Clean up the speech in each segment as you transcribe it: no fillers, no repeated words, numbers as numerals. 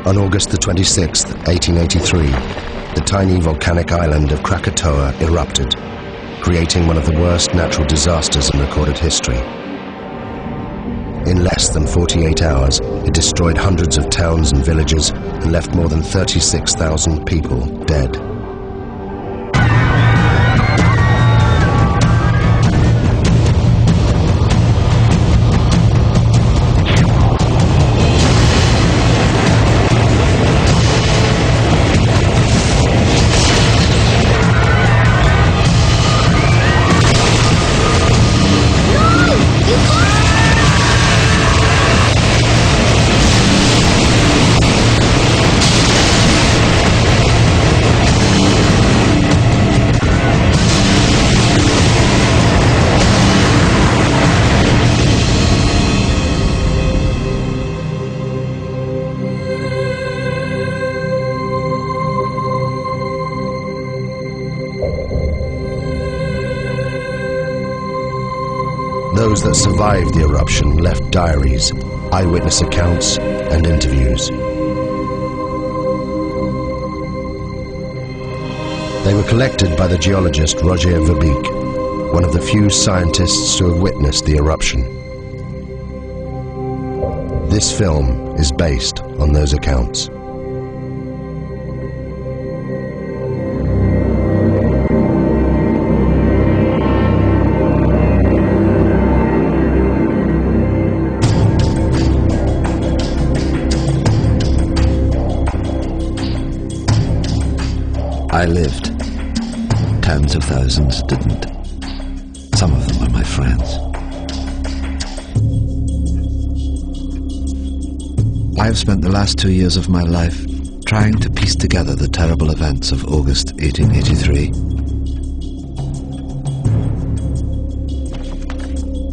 On August the 26th, 1883, the tiny volcanic island of Krakatoa erupted, creating one of the worst natural disasters in recorded history. In less than 48 hours, it destroyed hundreds of towns and villages and left more than 36,000 people dead. Those that survived the eruption left diaries, eyewitness accounts, and interviews. They were collected by the geologist Roger Verbeek, one of the few scientists to have witnessed the eruption. This film is based on those accounts. I lived. Tens of thousands didn't. Some of them were my friends. I have spent the last 2 years of my life trying to piece together the terrible events of August 1883.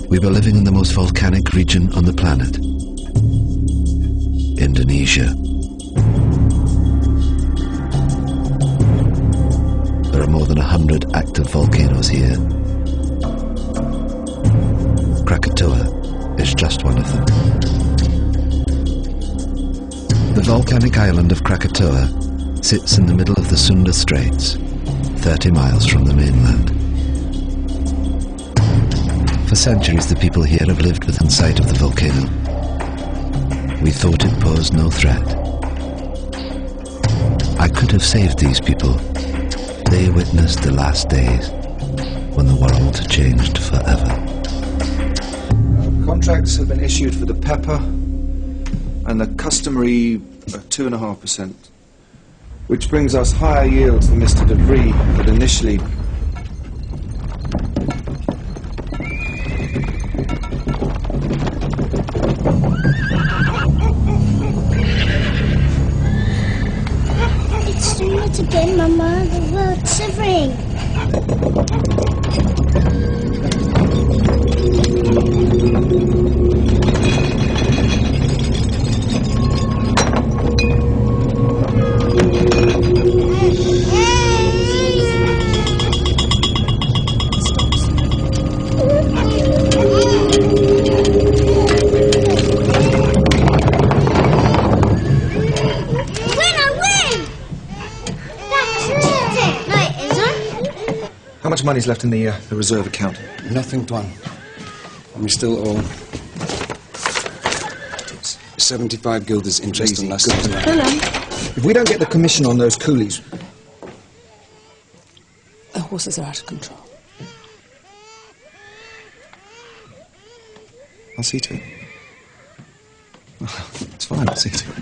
We were living in the most volcanic region on the planet, Indonesia. There are more than 100 active volcanoes here. Krakatoa is just one of them. The volcanic island of Krakatoa sits in the middle of the Sunda Straits, 30 miles from the mainland. For centuries, the people here have lived within sight of the volcano. We thought it posed no threat. I could have saved these people. They witnessed the last days when the world changed forever. Contracts have been issued for the pepper and the customary 2.5%, which brings us higher yields than Mr. Debris had initially. It's doing it again, Mama. The world's shivering. How much money's left in the reserve account? Nothing, Tuan. We still owe 75 guilders interest on last year's land. If we don't get the commission on those coolies... The horses are out of control. I'll see to it. It's fine, I'll see to it.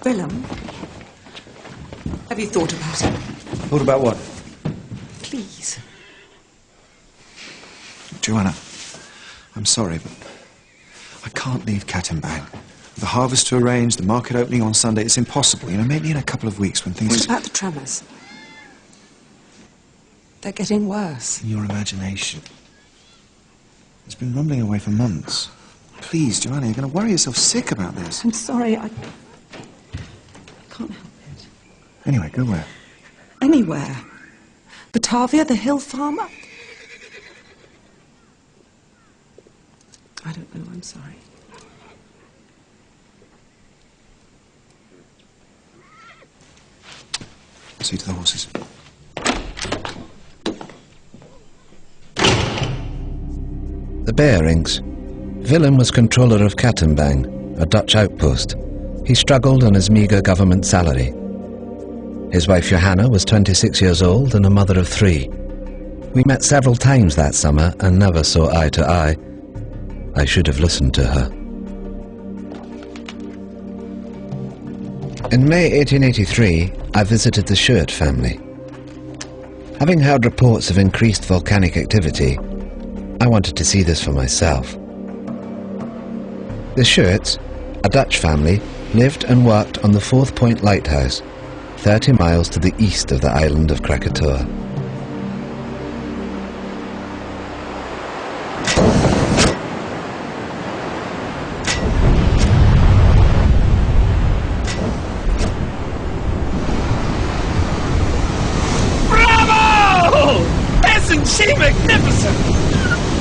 Willem, have you thought about it? Thought about what? Please. Joanna, I'm sorry, but I can't leave Cat and Bang. The harvest to arrange, the market opening on Sunday, it's impossible. You know, maybe in a couple of weeks when things... What about the tremors? They're getting worse. In your imagination. It's been rumbling away for months. Please, Joanna, you're going to worry yourself sick about this. I'm sorry, I can't help it. Anyway, go where? Anywhere. Batavia, the hill farmer. I don't know, I'm sorry. See to the horses. The bearings. Willem was controller of Kattenbang, a Dutch outpost. He struggled on his meagre government salary. His wife Johanna was 26 years old and a mother of 3. We met several times that summer and never saw eye to eye. I should have listened to her. In May 1883, I visited the Schuert family. Having heard reports of increased volcanic activity, I wanted to see this for myself. The Schuerts, a Dutch family, lived and worked on the 4th Point Lighthouse, 30 miles to the east of the island of Krakatoa. Isn't she magnificent?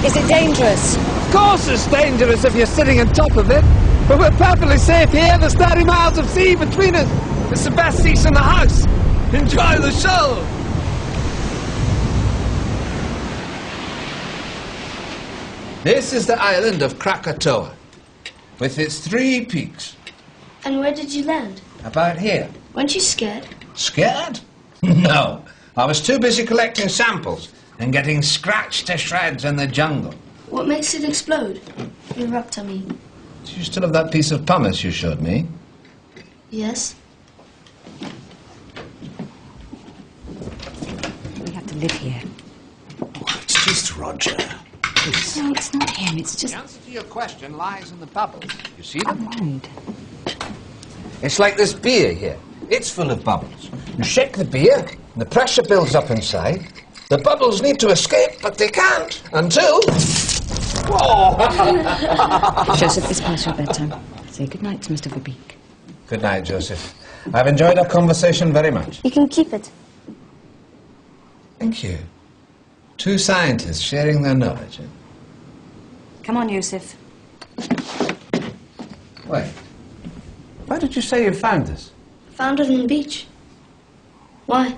Is it dangerous? Of course it's dangerous if you're sitting on top of it. But we're perfectly safe here. There's 30 miles of sea between us. It's the best seats in the house. Enjoy the show. This is the island of Krakatoa, with its 3 peaks. And where did you land? About here. Weren't you scared? Scared? No. I was too busy collecting samples and getting scratched to shreds in the jungle. What makes it explode? Erupt, I mean. Do you still have that piece of pumice you showed me? Yes. We have to live here. It's just Roger. No, it's not him. It's just... The answer to your question lies in the bubbles. You see them? Right. It's like this beer here. It's full of bubbles. You shake the beer, the pressure builds up inside. The bubbles need to escape, but they can't until... Joseph, it's past your bedtime. Say goodnight to Mr. Verbeek. Good night, Joseph. I've enjoyed our conversation very much. You can keep it. Thank you. 2 scientists sharing their knowledge. Come on, Joseph. Wait. Why did you say you found this? Found it on the beach. Why?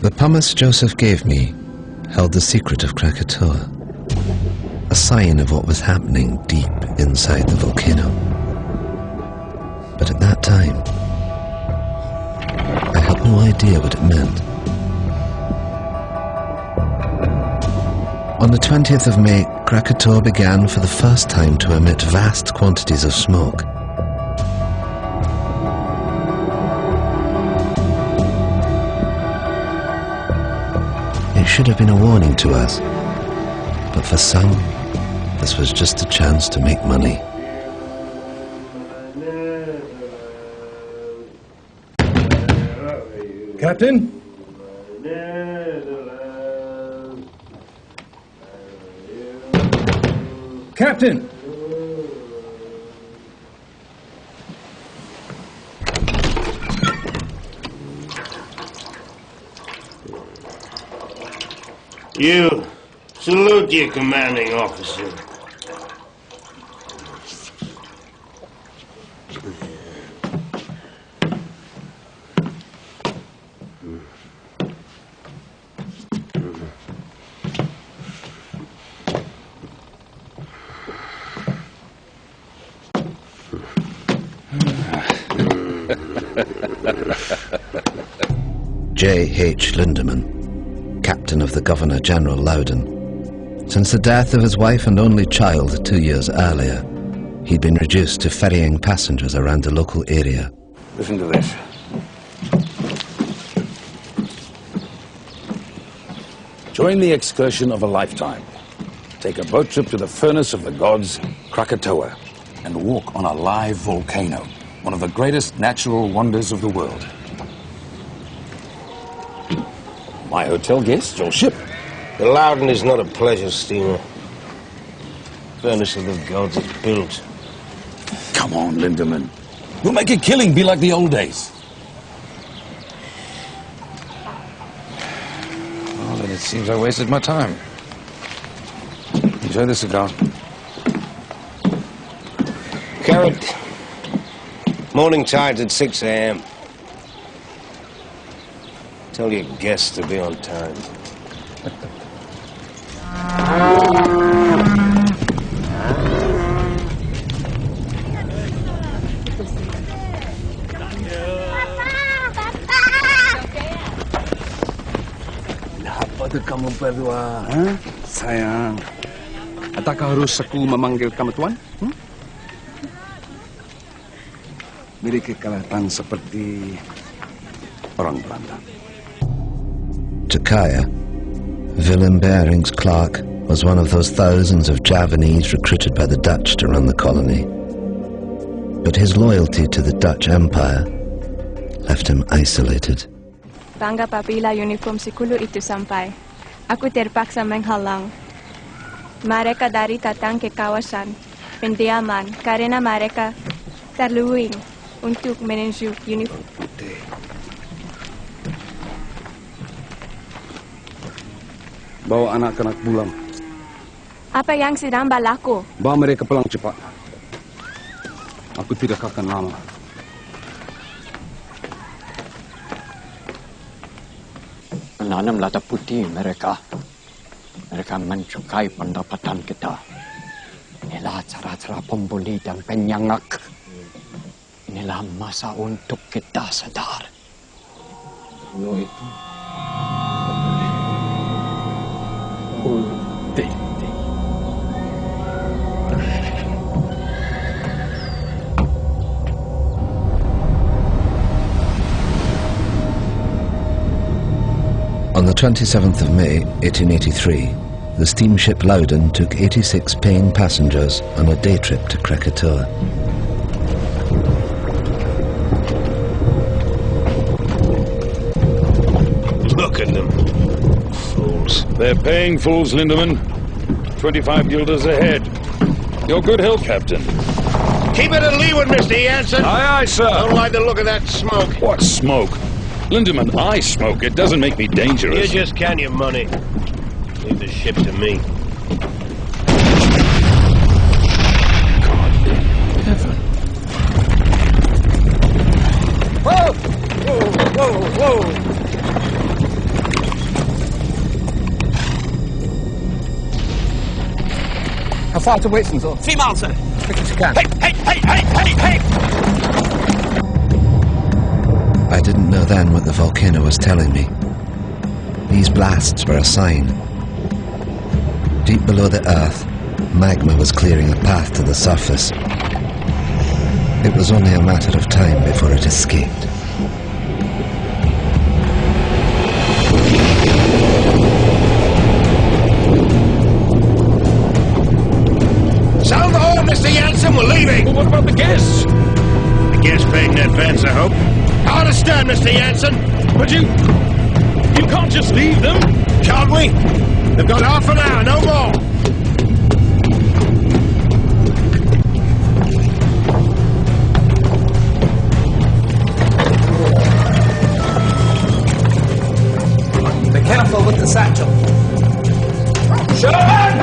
The pumice Joseph gave me held the secret of Krakatoa, a sign of what was happening deep inside the volcano. But at that time, I had no idea what it meant. On the 20th of May, Krakatoa began for the first time to emit vast quantities of smoke. It should have been a warning to us, but for some, this was just a chance to make money. Captain? Captain! You salute your commanding officer. J.H. Lindemann, captain of the Governor-General Loudon. Since the death of his wife and only child 2 years earlier, he'd been reduced to ferrying passengers around the local area. Listen to this. Join the excursion of a lifetime. Take a boat trip to the furnace of the gods, Krakatoa, and walk on a live volcano, one of the greatest natural wonders of the world. My hotel guests, your ship. The Loudon is not a pleasure steamer. Furnace of the gods is built. Come on, Lindemann. We'll make a killing be like the old days. Well, then it seems I wasted my time. Enjoy the cigar. Carrot. Morning tide's at 6 a.m. Tell your guests to be on time. Apa tu kamu berdua? Sayang, adakah harus aku memanggil kamu tuan? Miliki kelihatan seperti orang Belanda. To Kaya, Willem Bering's clerk was one of those thousands of Javanese recruited by the Dutch to run the colony. But his loyalty to the Dutch Empire left him isolated. Bangga apabila uniform sekolah itu sampai. Aku terpaksa menghalang mereka dari datang ke kawasan pendiaman karena mereka terluing untuk menuju uniform. Bawa anak-anak pulang. Apa yang sedang berlaku? Bawa mereka pulang cepat. Aku tidak akan lama. Menanam lada putih mereka. Mereka mencukai pendapatan kita. Inilah cara-cara pembuli dan penyangak. Inilah masa untuk kita sadar. On the 27th of May, 1883, the steamship Loudon took 86 paying passengers on a day trip to Krakatoa. Look at them. Fools. They're paying fools, Lindemann. 25 guilders ahead. Your good health, Captain. Keep it at leeward, Mr. Jansen. Aye, aye, sir. Don't like the look of that smoke. What smoke? Lindemann, I smoke. It doesn't make me dangerous. You just count your money. Leave the ship to me. God in heaven. Whoa! Whoa, whoa, whoa! How far to Whitsun's? 3 miles, sir. As quick as you can. Hey! I didn't know then what the volcano was telling me. These blasts were a sign. Deep below the earth, magma was clearing a path to the surface. It was only a matter of time before it escaped. Sound the horn, Mr. Jansen. We're leaving. Well, what about the guests? The guests paying in advance, I hope. I understand, Mr. Jansen. But you can't just leave them. Can't we? They've got half an hour, no more. Be careful with the satchel. Sherman!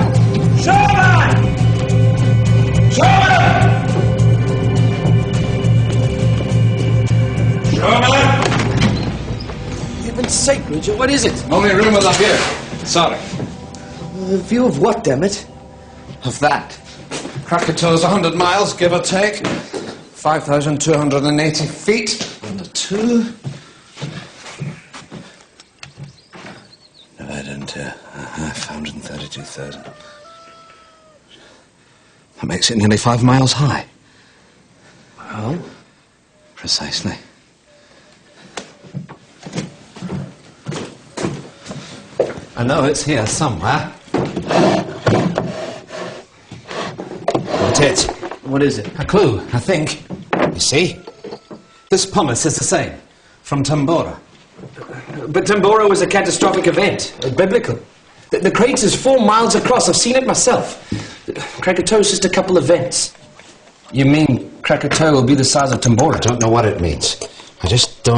Heaven's sake, Richard, what is it? Only room up here. Sorry. A view of what, damn it? Of that. Krakatoa's 100 miles, give or take. 5,280 feet. On the two. Divided into half, 132,000. That makes it nearly 5 miles high. Well? Precisely. I know it's here somewhere. That's it. What is it? A clue, I think. You see? This pumice is the same. From Tambora. But Tambora was a catastrophic event. Biblical. The crater is 4 miles across. I've seen it myself. Krakatoa's just a couple of vents. You mean Krakatoa will be the size of Tambora? I don't know what it means. I just don't